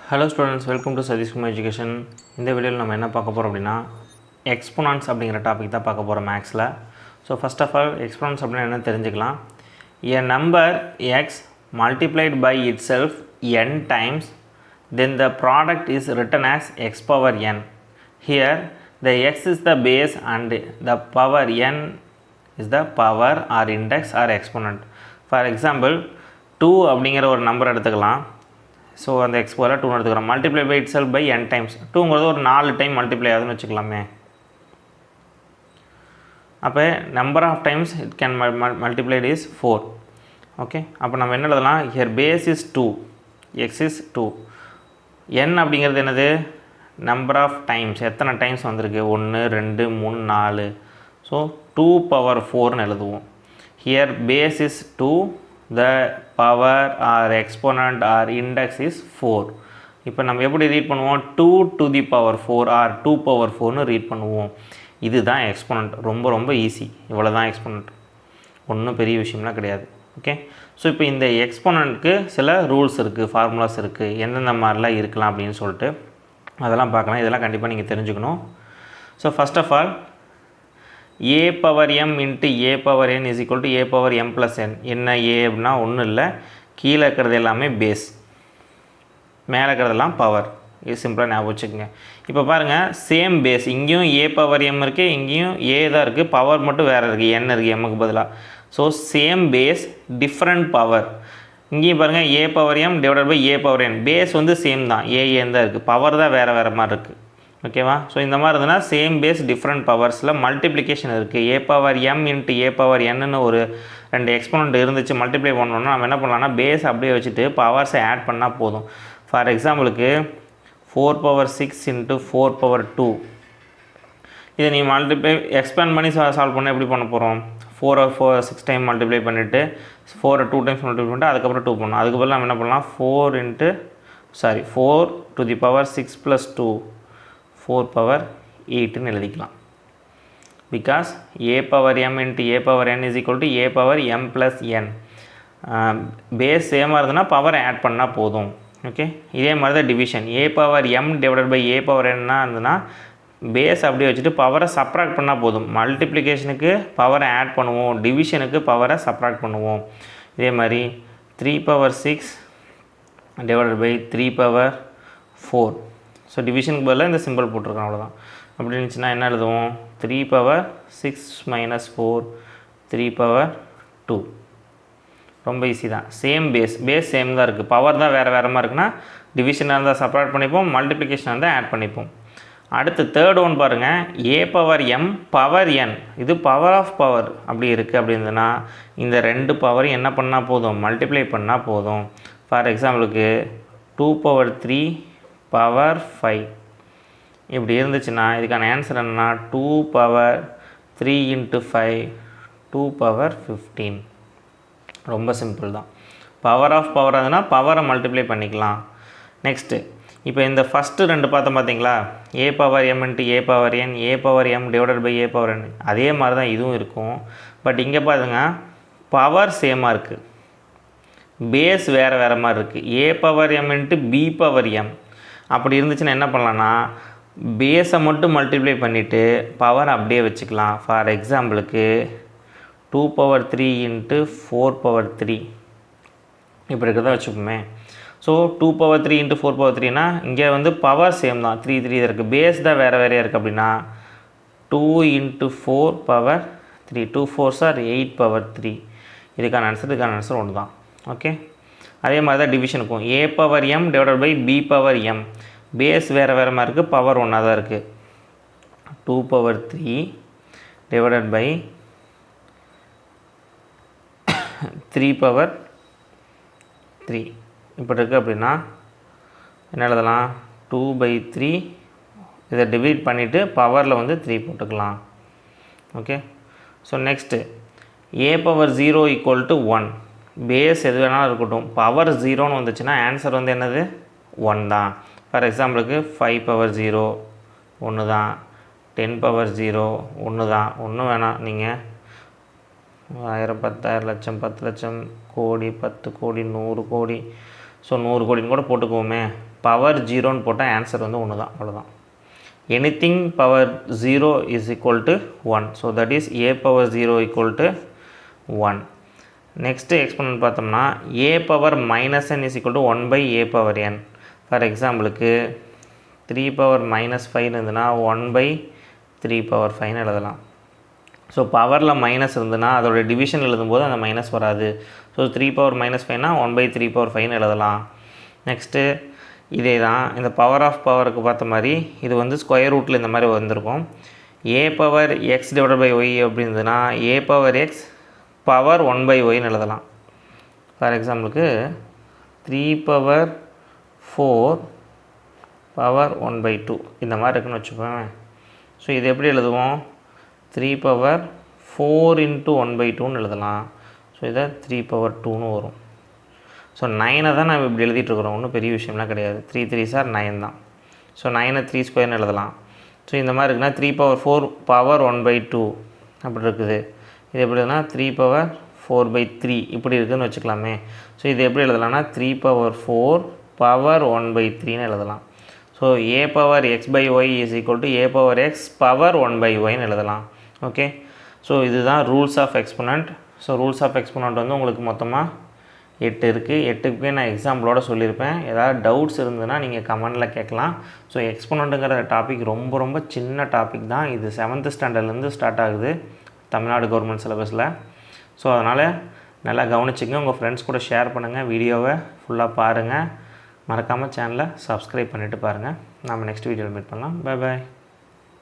Hello students, welcome to Sadish Kumar Education. இந்த வீடியோவில் நம்ம என்ன பார்க்க போகிறோம் அப்படின்னா எக்ஸ்போனன்ட்ஸ் அப்படிங்கிற டாபிக் தான் பார்க்க போகிறோம் மேக்ஸில். So first of all exponents அப்படின்னா என்ன தெரிஞ்சுக்கலாம். A number x multiplied by itself n times, then the product is written as x power n. Here the x is the base and the power n is the power or index or exponent. For example 2 அப்படிங்கிற ஒரு number எடுத்துக்கலாம். So அந்த X பவரில் 2 எடுத்துக்கிறோம். Multiply by it self n times. 2ங்கிறது ஒரு 4 time multiply ஆகுதுன்னு வச்சுக்கலாமே. அப்போ number of times it can multiplied is 4. Okay, அப்போ நம்ம என்ன எழுதலாம், here base is 2, x is 2, n அப்படிங்கிறது என்னது, நம்பர் ஆஃப் டைம்ஸ், எத்தனை டைம்ஸ் வந்திருக்கு, 1 2 3 4. ஸோ 2 பவர் 4ன்னு எழுதுவோம். Here base is 2, the power or exponent or index is 4. இப்போ நம்ம எப்படி ரீட் பண்ணுவோம், 2 to the power 4 or 2 power 4ன்னு read பண்ணுவோம். இதுதான் எக்ஸ்போனண்ட். ரொம்ப ஈஸி. இவ்வளோ தான் எக்ஸ்போனண்ட், ஒன்றும் பெரிய விஷயம்லாம் கிடையாது. ஓகே, ஸோ இப்போ இந்த எக்ஸ்போனண்ட்க்கு சில ரூல்ஸ் இருக்குது, ஃபார்முலாஸ் இருக்குது, எந்தெந்த மாதிரிலாம் இருக்கலாம் அப்படின்னு சொல்லிட்டு அதெல்லாம் பார்க்கலாம். இதெல்லாம் கண்டிப்பாக நீங்கள் தெரிஞ்சுக்கணும். So first of all a power m into a power n is equal to a power m plus n. என்ன a அப்படின்னா ஒன்றும் இல்லை, கீழே இருக்கிறது எல்லாமே பேஸ், மேலே இருக்கிறதெல்லாம் பவர். இது சிம்பிளாக ஞாபகம் வச்சுக்கோங்க. இப்போ பாருங்கள், சேம் பேஸ், இங்கேயும் a பவர் m இருக்குது, இங்கேயும் a தான் இருக்குது, பவர் மட்டும் வேறு இருக்குது, n இருக்குது mக்கு பதிலாக. So same base different power. இங்கேயும் பாருங்கள், a power m divided by a power n, base வந்து சேம் தான், an தான் இருக்குது, பவர் தான் வேறு மாதிரி இருக்குது. ஓகேவா? ஸோ இந்த மாதிரி இருந்ததுன்னா சேம் பேஸ் டிஃப்ரெண்ட் பவர்ஸில் மல்டிப்ளிகேஷன் இருக்குது. a power m into a power என்னன்னு ஒரு 2 எக்ஸ்போனண்ட் இருந்துச்சு, மல்டிப்ளை பண்ணோன்னா நம்ம என்ன பண்ணலாம்னா பேஸ் அப்படியே வச்சுட்டு பவர்ஸை ஆட் பண்ணால் போதும். ஃபார் எக்ஸாம்பிளுக்கு 4 பவர் 6 இன்ட்டு 4 பவர் 2, இதை நீ மல்டிப்ளை எக்ஸ்பேண்ட் பண்ணி சால்வ் பண்ண எப்படி பண்ண போகிறோம், 4 6 டைம் மல்டிப்ளை பண்ணிவிட்டு 4 2 டைம்ஸ் மல்டிப்ளை பண்ணிட்டு அதுக்கப்புறம் 2 பண்ணணும். அதுக்கு பதிலாக நம்ம என்ன பண்ணலாம், 4 to the power 6 plus 2, 4 power 8ன்னு எழுதிக்கலாம். Because a power m into a power n is equal to a power m plus n. Base சேமாக இருந்ததுன்னா பவர் ஆட் பண்ணால் போதும். ஓகே, இதே மாதிரி தான் division, a power m divided by a power n இருந்ததுன்னா பேஸ் அப்படியே வச்சுட்டு பவரை சப்ராக்ட் பண்ணால் போதும். மல்டிப்ளிகேஷனுக்கு பவரை ஆட் பண்ணுவோம், டிவிஷனுக்கு பவரை சப்ராக்ட் பண்ணுவோம். இதே மாதிரி 3 power 6 divided by 3 power 4. So டிவிஷனுக்கு பதிலாக இந்த சிம்பிள் போட்டிருக்கோம், அவ்வளோதான். அப்படி இருந்துச்சுன்னா என்ன எழுதுவோம், 3 பவர் 6 மைனஸ் 4, 3 பவர் 2. ரொம்ப ஈஸி தான். சேம் பேஸ் சேம் தான் இருக்குது, பவர் தான் வேறு மாதிரி இருக்குன்னா டிவிஷனாக இருந்தால் செப்பரேட் பண்ணிப்போம், மல்டிப்ளிகேஷனாக இருந்தால் ஆட் பண்ணிப்போம். அடுத்து தேர்ட் ஒன் பாருங்கள், a power m power n, இது பவர் ஆஃப் பவர் அப்படி இருக்குது. அப்படி இருந்ததுன்னா இந்த 2 பவரையும் என்ன பண்ணால் போதும், மல்டிப்ளை பண்ணால் போதும். ஃபார் எக்ஸாம்பிளுக்கு 2 பவர் 3 பவர் 5 இப்படி இருந்துச்சுன்னா இதுக்கான ஆன்சர் என்னன்னா 2 பவர் 3 இன்ட்டு 5, 2 பவர் 15. ரொம்ப சிம்பிள் தான். பவர் ஆஃப் பவர் இருந்ததுன்னா பவரை மல்டிப்ளை பண்ணிக்கலாம். நெக்ஸ்ட்டு இப்போ இந்த ஃபஸ்ட்டு 2 பார்த்தீங்களா, a power m into a power n, a power m divided by a power n, அதே மாதிரி தான் இதுவும் இருக்கும். பட் இங்கே பாருங்க, பவர் சேமாக இருக்குது, பேஸ் வேறு மாதிரி இருக்குது. a power m into b power m அப்படி இருந்துச்சுன்னா என்ன பண்ணலான்னா பேஸை மட்டும் மல்டிப்ளை பண்ணிவிட்டு பவர் அப்படியே வச்சுக்கலாம். ஃபார் எக்ஸாம்பிளுக்கு 2 பவர் 3 இன்ட்டு 4 பவர் 3 இப்படி இருக்கிறதா வச்சுப்போமே. ஸோ 2 பவர் 3 இன்ட்டு 4 பவர் 3னா இங்கே வந்து பவர் சேம் தான், 3 3 தான் இருக்குது, பேஸ் தான் வேறையாக இருக்குது. அப்படின்னா 2 into 4 power 3, 2 4s are 8 power 3. இதுக்கான ஆன்சர் ஒன்று தான். ஓகே, அதே மாதிரி தான் டிவிஷனுக்கும் a power m divided by b power m, base வேறு மாதிரி இருக்குது, பவர் ஒன்றா தான் இருக்குது. 2 பவர் 3 டிவைடட் பை 3 பவர் 3 இப்படி இருக்குது. அப்படின்னா என்ன எழுதலாம், 2/3 இதை டிவைட் பண்ணிவிட்டு பவரில் வந்து 3 போட்டுக்கலாம். Okay, so next a power 0 equal to 1, base எது வேணாலும் இருக்கட்டும், பவர் 0ன்னு வந்துச்சுன்னா ஆன்சர் வந்து என்னது, 1 தான். ஃபார் எக்ஸாம்பிளுக்கு 5 பவர் 0 1 தான், 10 பவர் 0 1 தான், ஒன்றும் வேணாம், நீங்கள் 1000 10,000 லட்சம் 10 லட்சம் கோடி 10 கோடி 100 கோடி ஸோ 100 கோடின்னு கூட போட்டுக்குவோமே, பவர் 0ன்னு போட்டால் ஆன்சர் வந்து ஒன்று தான், அவ்வளோதான். Anything power 0 is equal to 1. So that is a power 0 equal to 1. Next exponent பார்த்தோம்னா a power minus n is equal to 1 by a power n. For எக்ஸாம்பிளுக்கு 3 பவர் மைனஸ் 5 இருந்ததுன்னா 1 பை 3 பவர் 5 எழுதலாம். So பவரில் minus இருந்ததுன்னா அதோட division எழுதும்போது அந்த minus வராது. ஸோ 3 பவர் மைனஸ் 5னா 1 பை 3 பவர் 5 எழுதலாம். நெக்ஸ்ட்டு இதே தான் இந்த பவர் ஆஃப் பவருக்கு பார்த்த மாதிரி இது வந்து ஸ்கொயர் ரூட்டில் இந்த மாதிரி வந்திருக்கும். a power x divide by y அப்படின்றதுனா a power x power 1 by ஒய்னு எழுதலாம். ஃபார் எக்ஸாம்பிளுக்கு 3 பவர் 4 பவர் 1 பை 2 இந்த மாதிரி இருக்குன்னு வச்சுப்போம். ஸோ இது எப்படி எழுதுவோம், 3 பவர் 4 இன்ட்டு 1 பை 2ன்னு எழுதலாம். ஸோ இதை 3 பவர் 2ன்னு வரும். ஸோ 9 தான் நம்ம இப்படி எழுதிட்டுருக்குறோம், ஒன்றும் பெரிய விஷயம்லாம் கிடையாது. 3 3 சார் 9 தான். ஸோ 9 3 ஸ்கொயர்னு எழுதலாம். ஸோ இந்த மாதிரி இருக்குன்னா 3 பவர் 4 பவர் 1 பை 2 அப்படி இருக்குது. இது எப்படி எழுதுனா 3 பவர் 4 பை 3 இப்படி இருக்குதுன்னு வச்சுக்கலாமே. ஸோ இது எப்படி எழுதலாம்னா 3 பவர் 4 பவர் 1 பை 3ன்னு எழுதலாம். So a power x by y is equal to a power x power 1 by ஒய்னு எழுதலாம். ஓகே, ஸோ இதுதான் rules of exponent. So rules of exponent வந்து உங்களுக்கு மொத்தமாக 8 இருக்குது. 8க்குமே நான் எக்ஸாம்பிளோட சொல்லியிருப்பேன். ஏதாவது டவுட்ஸ் இருந்ததுன்னா நீங்கள் கமெண்டில் கேட்கலாம். ஸோ எக்ஸ்பொனண்ட்டுங்கிற டாபிக் ரொம்ப ரொம்ப சின்ன டாபிக் தான். இது 7th ஸ்டாண்டர்ட்லேருந்து ஸ்டார்ட் ஆகுது தமிழ்நாடு கவர்மெண்ட் சிலபஸில். ஸோ அதனால் நல்லா கவனிச்சிங்க, உங்கள் ஃப்ரெண்ட்ஸ் கூட ஷேர் பண்ணுங்கள், வீடியோவை ஃபுல்லாக பாருங்கள், மறக்காமல் சேனலை சப்ஸ்கிரைப் பண்ணிவிட்டு பாருங்கள். நாம் நெக்ஸ்ட் வீடியோவில் மீட் பண்ணலாம். Bye bye.